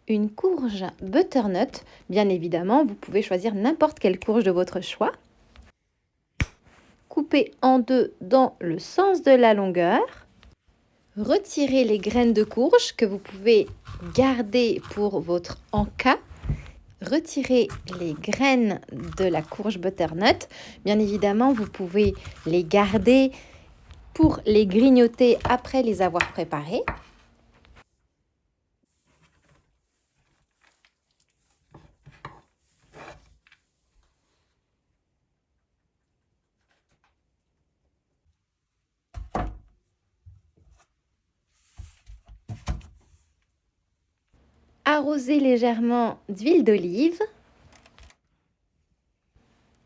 une courge butternut. Bien évidemment, vous pouvez choisir n'importe quelle courge de votre choix. Coupez en deux dans le sens de la longueur. Retirez les graines de courge que vous pouvez garder pour votre encas. Retirez les graines de la courge butternut. Bien évidemment, vous pouvez les garder pour les grignoter après les avoir préparées. Arroser légèrement d'huile d'olive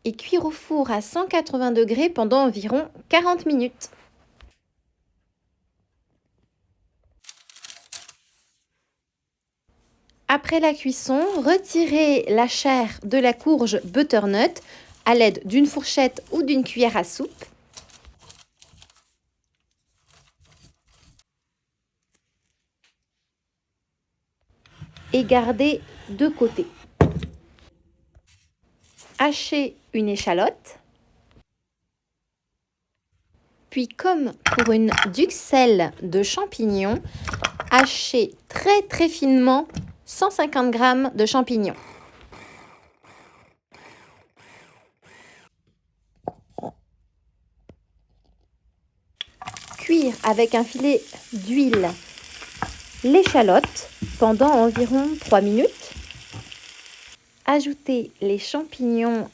et cuire au four à 180 degrés pendant environ 40 minutes. Après la cuisson, retirez la chair de la courge butternut à l'aide d'une fourchette ou d'une cuillère à soupe. Et gardez de côté. Hachez une échalote. Puis, comme pour une duxelle de champignons, hachez très finement 150 g de champignons. Cuire avec un filet d'huile l'échalote pendant environ 3 minutes. Ajoutez les champignons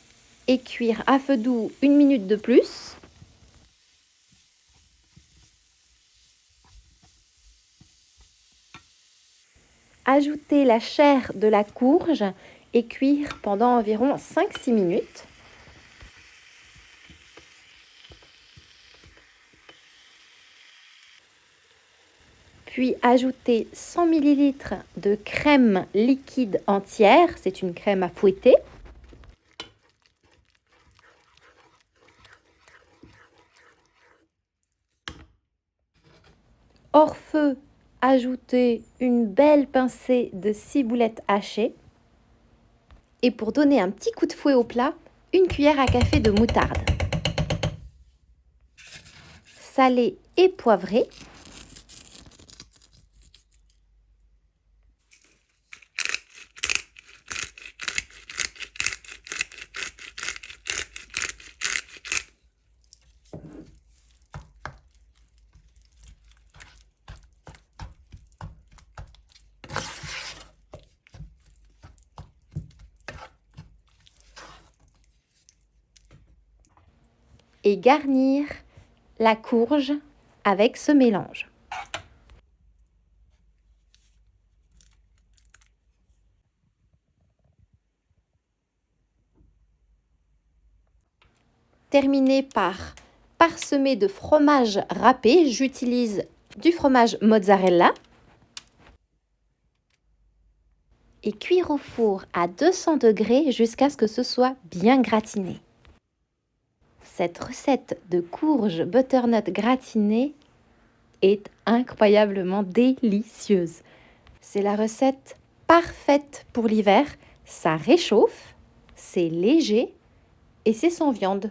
et cuire à feu doux 1 minute de plus. Ajoutez la chair de la courge et cuire pendant environ 5-6 minutes. Puis ajoutez 100 ml de crème liquide entière, c'est une crème à fouetter. Hors feu, ajoutez une belle pincée de ciboulette hachée. Et pour donner un petit coup de fouet au plat, une cuillère à café de moutarde. Salé et poivré. Et garnir la courge avec ce mélange. Terminez par parsemer de fromage râpé. J'utilise du fromage mozzarella. Et cuire au four à 200 degrés jusqu'à ce que ce soit bien gratiné. Cette recette de courge butternut gratinée est incroyablement délicieuse. C'est la recette parfaite pour l'hiver. Ça réchauffe, c'est léger et c'est sans viande.